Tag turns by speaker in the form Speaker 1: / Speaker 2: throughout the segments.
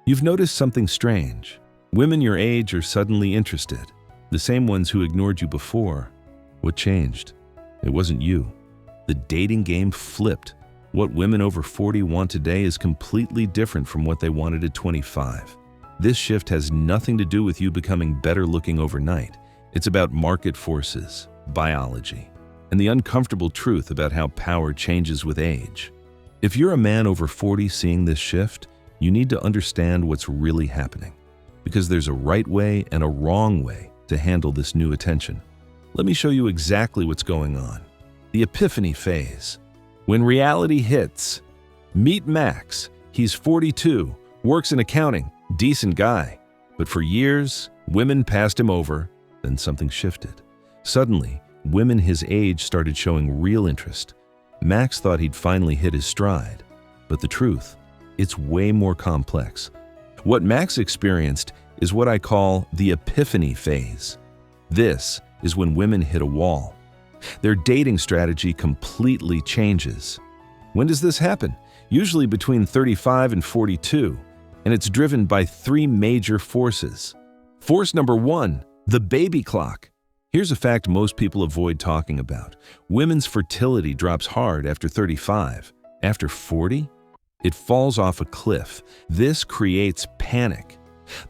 Speaker 1: You've noticed something strange. Women your age are suddenly interested. The same ones who ignored you before. What changed? It wasn't you. The dating game flipped. What women over 40 want today is completely different from what they wanted at 25. This shift has nothing to do with you becoming better looking overnight. It's about market forces, biology, and the uncomfortable truth about how power changes with age. If you're a man over 40 seeing this shift, you need to understand what's really happening. Because there's a right way and a wrong way to handle this new attention. Let me show you exactly what's going on. The Epiphany Phase. When reality hits, meet Max. He's 42, works in accounting, decent guy. But for years, women passed him over, then something shifted. Suddenly, women his age started showing real interest. Max thought he'd finally hit his stride. But the truth, it's way more complex. What Max experienced is what I call the Epiphany Phase. This is when women hit a wall. Their dating strategy completely changes. When does this happen? Usually between 35 and 42, and it's driven by three major forces. Force number one, the baby clock. Here's a fact most people avoid talking about. Women's fertility drops hard after 35. After 40, it falls off a cliff. This creates panic.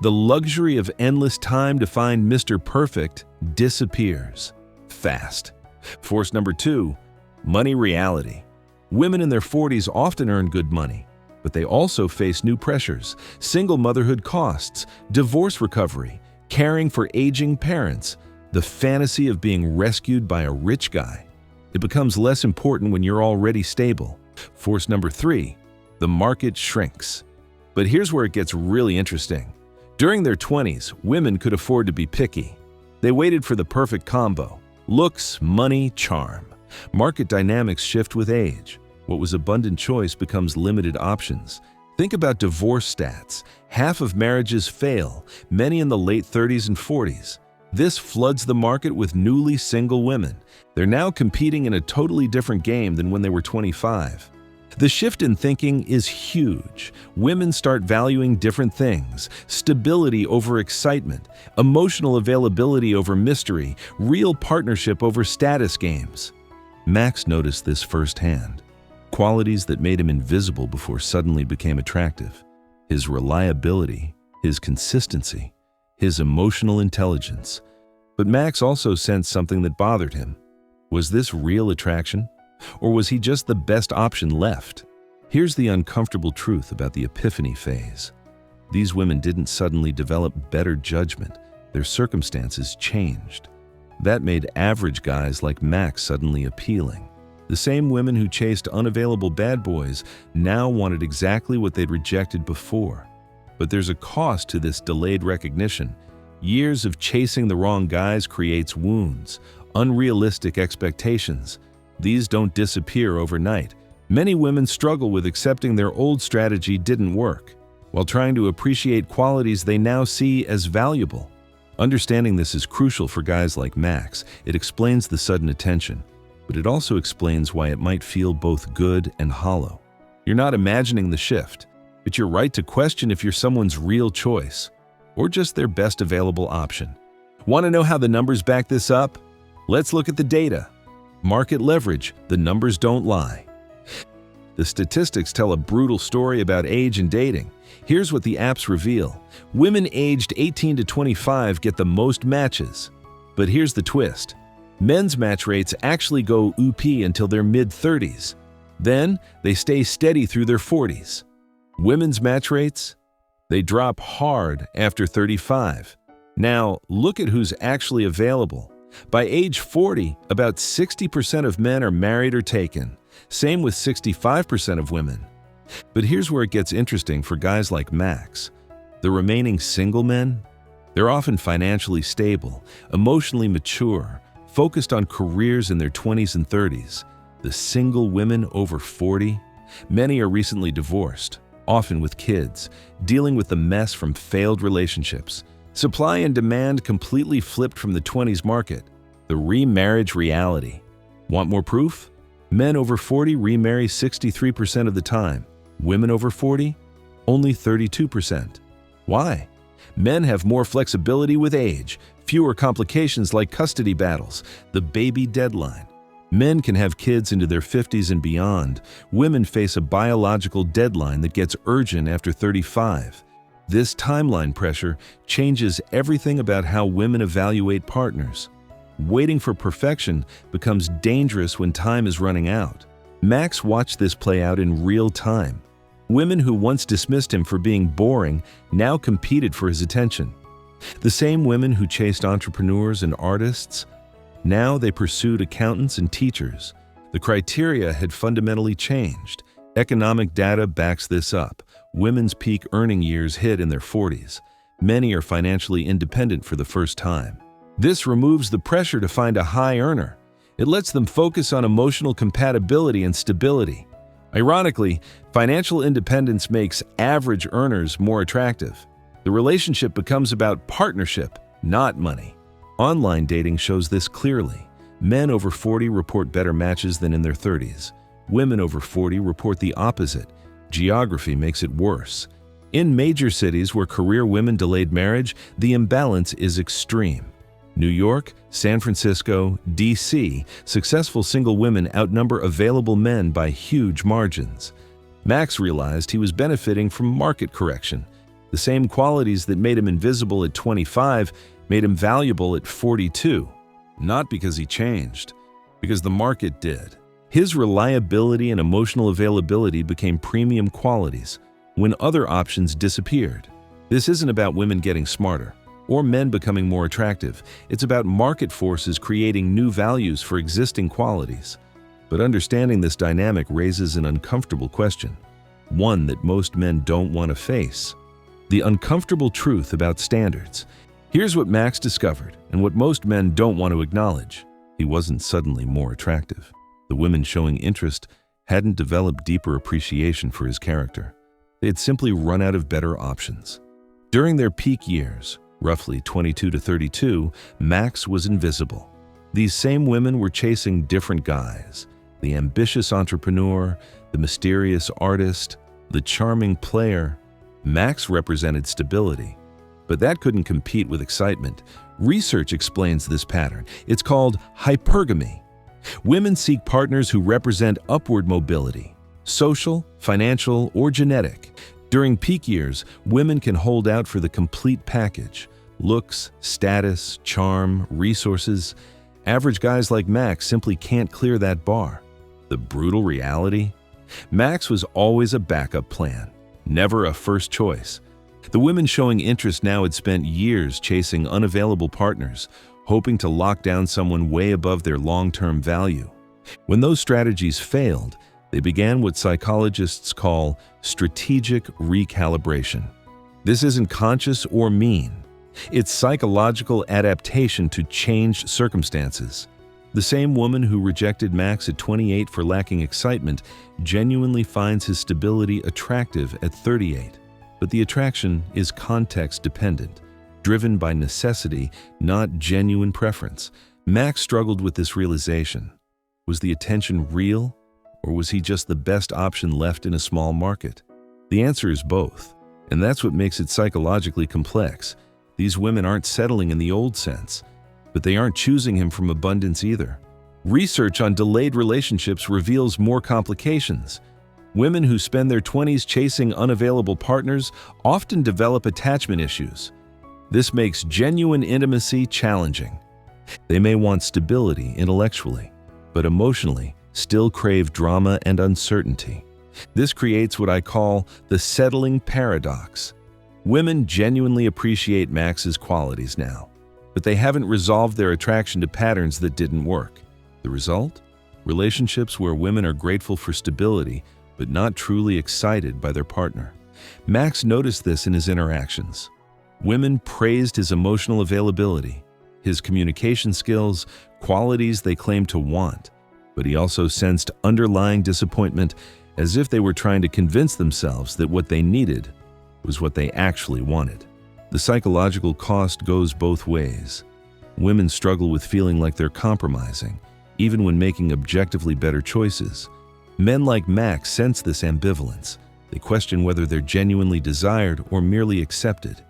Speaker 1: The luxury of endless time to find Mr. Perfect disappears fast. Force number two, money reality. Women in their 40s often earn good money, but they also face new pressures, single motherhood costs, divorce recovery, caring for aging parents, the fantasy of being rescued by a rich guy. It becomes less important when you're already stable. Force number three, the market shrinks. But here's where it gets really interesting. During their 20s, women could afford to be picky. They waited for the perfect combo: looks, money, charm. Market dynamics shift with age. What was abundant choice becomes limited options. Think about divorce stats. Half of marriages fail, many in the late 30s and 40s. This floods the market with newly single women. They're now competing in a totally different game than when they were 25. The shift in thinking is huge. Women start valuing different things: stability over excitement, emotional availability over mystery, real partnership over status games. Max noticed this firsthand. Qualities that made him invisible before suddenly became attractive. His reliability, his consistency, his emotional intelligence. But Max also sensed something that bothered him. Was this real attraction? Or was he just the best option left? Here's the uncomfortable truth about the Epiphany Phase. These women didn't suddenly develop better judgment. Their circumstances changed. That made average guys like Max suddenly appealing. The same women who chased unavailable bad boys now wanted exactly what they'd rejected before. But there's a cost to this delayed recognition. Years of chasing the wrong guys creates wounds, unrealistic expectations. These don't disappear overnight. Many women struggle with accepting their old strategy didn't work, while trying to appreciate qualities they now see as valuable. Understanding this is crucial for guys like Max. It explains the sudden attention, but it also explains why it might feel both good and hollow. You're not imagining the shift, but you're right to question if you're someone's real choice, or just their best available option. Want to know how the numbers back this up? Let's look at the data. Market leverage, the numbers don't lie. The statistics tell a brutal story about age and dating. Here's what the apps reveal. Women aged 18 to 25 get the most matches. But here's the twist. Men's match rates actually go up until their mid-30s. Then, they stay steady through their 40s. Women's match rates? They drop hard after 35. Now, look at who's actually available. By age 40, about 60% of men are married or taken. Same with 65% of women. But here's where it gets interesting for guys like Max. The remaining single men? They're often financially stable, emotionally mature, focused on careers in their 20s and 30s. The single women over 40? Many are recently divorced, often with kids, dealing with the mess from failed relationships. Supply and demand completely flipped from the 20s market. The remarriage reality. Want more proof? Men over 40 remarry 63% of the time. Women over 40? Only 32%. Why? Men have more flexibility with age, fewer complications like custody battles, the baby deadline. Men can have kids into their 50s and beyond. Women face a biological deadline that gets urgent after 35. This timeline pressure changes everything about how women evaluate partners. Waiting for perfection becomes dangerous when time is running out. Max watched this play out in real time. Women who once dismissed him for being boring now competed for his attention. The same women who chased entrepreneurs and artists, now they pursued accountants and teachers. The criteria had fundamentally changed. Economic data backs this up. Women's peak earning years hit in their 40s. Many are financially independent for the first time. This removes the pressure to find a high earner. It lets them focus on emotional compatibility and stability. Ironically, financial independence makes average earners more attractive. The relationship becomes about partnership, not money. Online dating shows this clearly. Men over 40 report better matches than in their 30s. Women over 40 report the opposite. Geography makes it worse. In major cities where career women delayed marriage, the imbalance is extreme. New York, San Francisco, D.C., successful single women outnumber available men by huge margins. Max realized he was benefiting from market correction. The same qualities that made him invisible at 25 made him valuable at 42. Not because he changed, because the market did. His reliability and emotional availability became premium qualities when other options disappeared. This isn't about women getting smarter or men becoming more attractive. It's about market forces creating new values for existing qualities. But understanding this dynamic raises an uncomfortable question, one that most men don't want to face. The uncomfortable truth about standards. Here's what Max discovered, and what most men don't want to acknowledge. He wasn't suddenly more attractive. The women showing interest hadn't developed deeper appreciation for his character. They had simply run out of better options. During their peak years, roughly 22 to 32, Max was invisible. These same women were chasing different guys. The ambitious entrepreneur, the mysterious artist, the charming player. Max represented stability, but that couldn't compete with excitement. Research explains this pattern. It's called hypergamy. Women seek partners who represent upward mobility, social, financial, or genetic. During peak years, women can hold out for the complete package: looks, status, charm, resources. Average guys like Max simply can't clear that bar. The brutal reality? Max was always a backup plan, never a first choice. The women showing interest now had spent years chasing unavailable partners, hoping to lock down someone way above their long-term value. When those strategies failed, they began what psychologists call strategic recalibration. This isn't conscious or mean. It's psychological adaptation to changed circumstances. The same woman who rejected Max at 28 for lacking excitement genuinely finds his stability attractive at 38. But the attraction is context-dependent, driven by necessity, not genuine preference. Max struggled with this realization. Was the attention real, or was he just the best option left in a small market? The answer is both, and that's what makes it psychologically complex. These women aren't settling in the old sense, but they aren't choosing him from abundance either. Research on delayed relationships reveals more complications. Women who spend their 20s chasing unavailable partners often develop attachment issues. This makes genuine intimacy challenging. They may want stability intellectually, but emotionally still crave drama and uncertainty. This creates what I call the settling paradox. Women genuinely appreciate Max's qualities now, but they haven't resolved their attraction to patterns that didn't work. The result? Relationships where women are grateful for stability but not truly excited by their partner. Max noticed this in his interactions. Women praised his emotional availability, his communication skills, qualities they claimed to want, but he also sensed underlying disappointment, as if they were trying to convince themselves that what they needed was what they actually wanted. The psychological cost goes both ways. Women struggle with feeling like they're compromising, even when making objectively better choices. Men like Max sense this ambivalence. They question whether they're genuinely desired or merely accepted.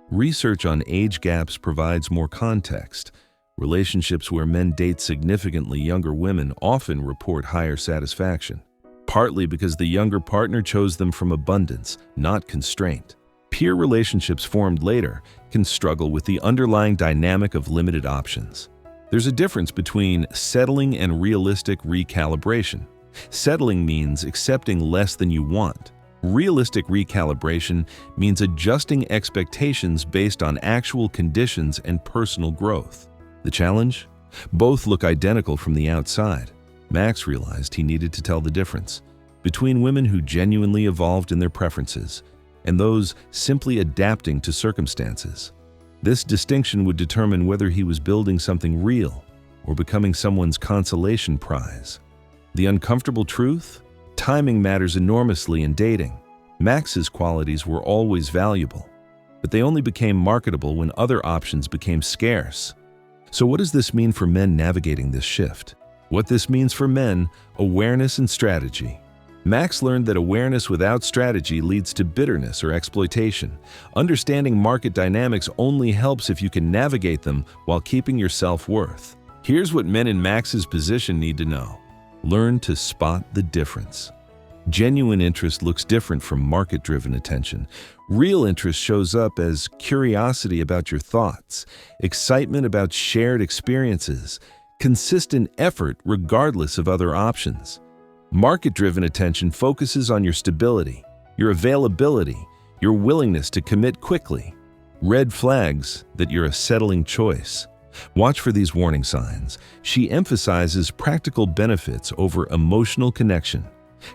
Speaker 1: Research on age gaps provides more context. Relationships where men date significantly younger women often report higher satisfaction, partly because the younger partner chose them from abundance, not constraint. Peer relationships formed later can struggle with the underlying dynamic of limited options. There's a difference between settling and realistic recalibration. Settling means accepting less than you want. Realistic recalibration means adjusting expectations based on actual conditions and personal growth. The challenge? Both look identical from the outside. Max realized he needed to tell the difference between women who genuinely evolved in their preferences and those simply adapting to circumstances. This distinction would determine whether he was building something real or becoming someone's consolation prize. The uncomfortable truth? Timing matters enormously in dating. Max's qualities were always valuable, but they only became marketable when other options became scarce. So what does this mean for men navigating this shift? What this means for men: awareness and strategy. Max learned that awareness without strategy leads to bitterness or exploitation. Understanding market dynamics only helps if you can navigate them while keeping your self-worth. Here's what men in Max's position need to know. Learn to spot the difference. Genuine interest looks different from market-driven attention. Real interest shows up as curiosity about your thoughts, excitement about shared experiences, consistent effort regardless of other options. Market-driven attention focuses on your stability, your availability, your willingness to commit quickly. Red flags that you're a settling choice. Watch for these warning signs. She emphasizes practical benefits over emotional connection.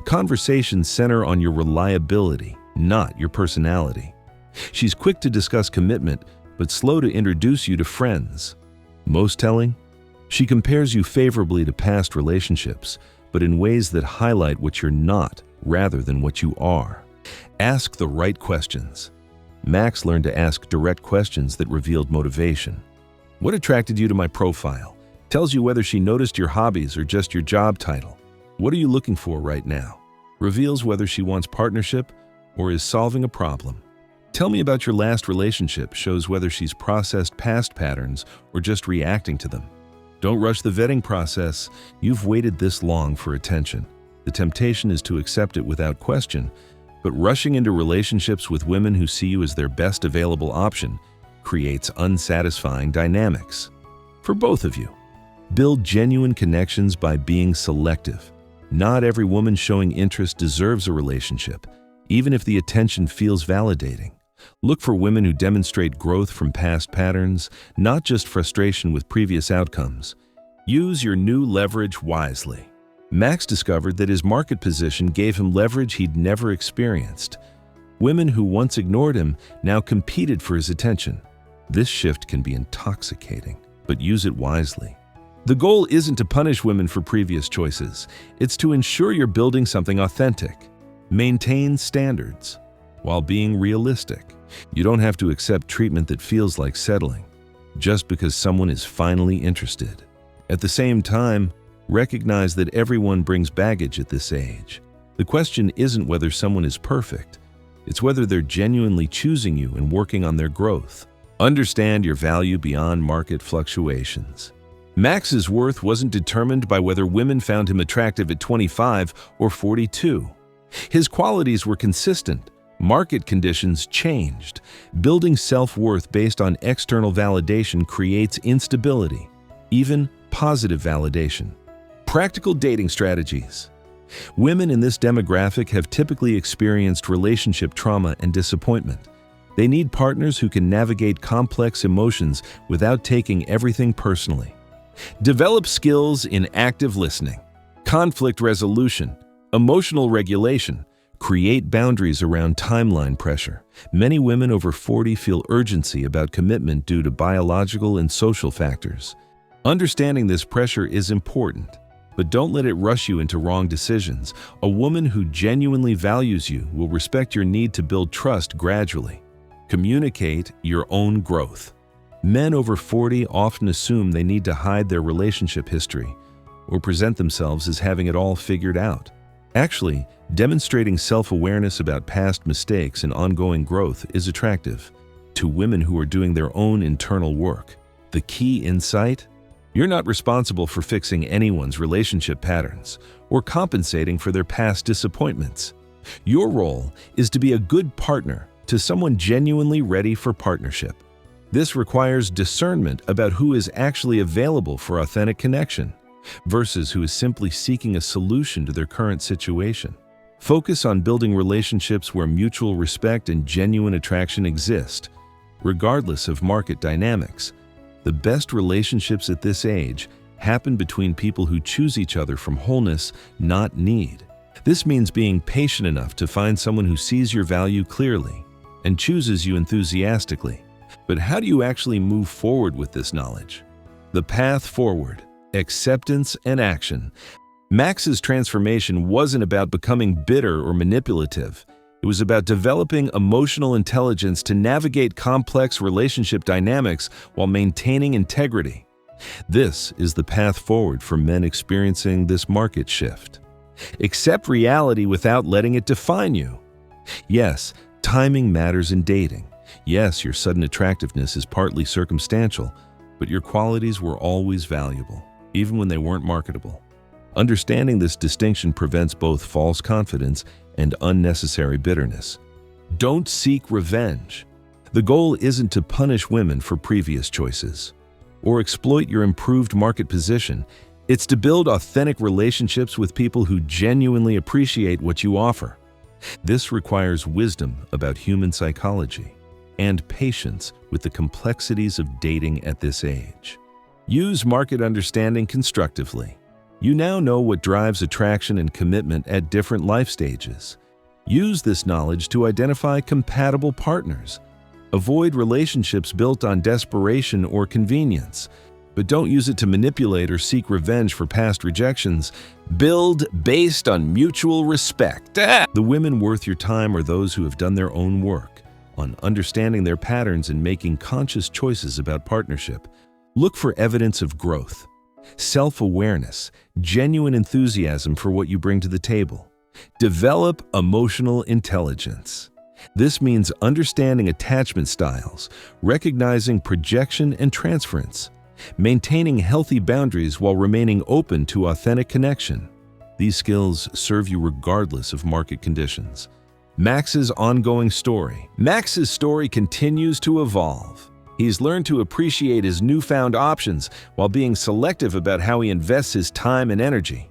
Speaker 1: Conversations center on your reliability, not your personality. She's quick to discuss commitment, but slow to introduce you to friends. Most telling? She compares you favorably to past relationships, but in ways that highlight what you're not rather than what you are. Ask the right questions. Max learned to ask direct questions that revealed motivation. What attracted you to my profile? Tells you whether she noticed your hobbies or just your job title. What are you looking for right now? Reveals whether she wants partnership or is solving a problem. Tell me about your last relationship shows whether she's processed past patterns or just reacting to them. Don't rush the vetting process. You've waited this long for attention. The temptation is to accept it without question, but rushing into relationships with women who see you as their best available option creates unsatisfying dynamics. For both of you, build genuine connections by being selective. Not every woman showing interest deserves a relationship, even if the attention feels validating. Look for women who demonstrate growth from past patterns, not just frustration with previous outcomes. Use your new leverage wisely. Max discovered that his market position gave him leverage he'd never experienced. Women who once ignored him now competed for his attention. This shift can be intoxicating, but use it wisely. The goal isn't to punish women for previous choices. It's to ensure you're building something authentic. Maintain standards while being realistic. You don't have to accept treatment that feels like settling just because someone is finally interested. At the same time, recognize that everyone brings baggage at this age. The question isn't whether someone is perfect. It's whether they're genuinely choosing you and working on their growth. Understand your value beyond market fluctuations. Max's worth wasn't determined by whether women found him attractive at 25 or 42. His qualities were consistent. Market conditions changed. Building self-worth based on external validation creates instability, even positive validation. Practical dating strategies. Women in this demographic have typically experienced relationship trauma and disappointment. They need partners who can navigate complex emotions without taking everything personally. Develop skills in active listening, conflict resolution, emotional regulation. Create boundaries around timeline pressure. Many women over 40 feel urgency about commitment due to biological and social factors. Understanding this pressure is important, but don't let it rush you into wrong decisions. A woman who genuinely values you will respect your need to build trust gradually. Communicate your own growth. Men over 40 often assume they need to hide their relationship history or present themselves as having it all figured out. Actually, demonstrating self-awareness about past mistakes and ongoing growth is attractive to women who are doing their own internal work. The key insight? You're not responsible for fixing anyone's relationship patterns or compensating for their past disappointments. Your role is to be a good partner to someone genuinely ready for partnership. This requires discernment about who is actually available for authentic connection versus who is simply seeking a solution to their current situation. Focus on building relationships where mutual respect and genuine attraction exist, regardless of market dynamics. The best relationships at this age happen between people who choose each other from wholeness, not need. This means being patient enough to find someone who sees your value clearly and chooses you enthusiastically. But how do you actually move forward with this knowledge? The path forward: acceptance and action. Max's transformation wasn't about becoming bitter or manipulative. It was about developing emotional intelligence to navigate complex relationship dynamics while maintaining integrity. This is the path forward for men experiencing this market shift. Accept reality without letting it define you. Yes, timing matters in dating. Yes, your sudden attractiveness is partly circumstantial, but your qualities were always valuable, even when they weren't marketable. Understanding this distinction prevents both false confidence and unnecessary bitterness. Don't seek revenge. The goal isn't to punish women for previous choices or exploit your improved market position. It's to build authentic relationships with people who genuinely appreciate what you offer. This requires wisdom about human psychology and patience with the complexities of dating at this age. Use market understanding constructively. You now know what drives attraction and commitment at different life stages. Use this knowledge to identify compatible partners. Avoid relationships built on desperation or convenience, but don't use it to manipulate or seek revenge for past rejections. Build based on mutual respect. The women worth your time are those who have done their own work on understanding their patterns and making conscious choices about partnership. Look for evidence of growth, self-awareness, genuine enthusiasm for what you bring to the table. Develop emotional intelligence. This means understanding attachment styles, recognizing projection and transference, maintaining healthy boundaries while remaining open to authentic connection. These skills serve you regardless of market conditions. Max's ongoing story. Max's story continues to evolve. He's learned to appreciate his newfound options while being selective about how he invests his time and energy.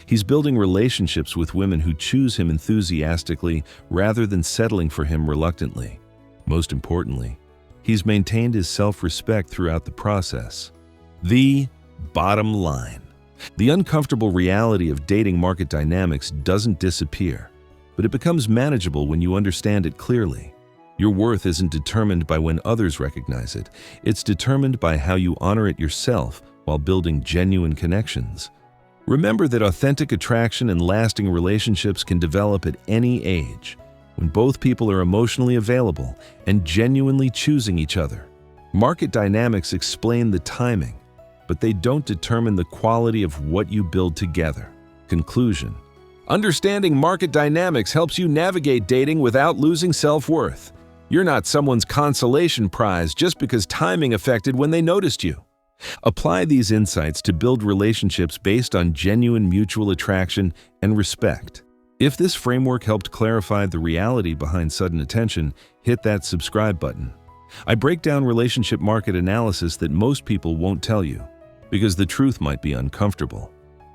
Speaker 1: He's building relationships with women who choose him enthusiastically rather than settling for him reluctantly. Most importantly, he's maintained his self-respect throughout the process. The bottom line: the uncomfortable reality of dating market dynamics doesn't disappear, but it becomes manageable when you understand it clearly. Your worth isn't determined by when others recognize it. It's determined by how you honor it yourself while building genuine connections. Remember that authentic attraction and lasting relationships can develop at any age, when both people are emotionally available and genuinely choosing each other. Market dynamics explain the timing, but they don't determine the quality of what you build together. Conclusion: understanding market dynamics helps you navigate dating without losing self-worth. You're not someone's consolation prize just because timing affected when they noticed you. Apply these insights to build relationships based on genuine mutual attraction and respect. If this framework helped clarify the reality behind sudden attention, hit that subscribe button. I break down relationship market analysis that most people won't tell you, because the truth might be uncomfortable,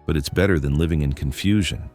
Speaker 1: but it's better than living in confusion.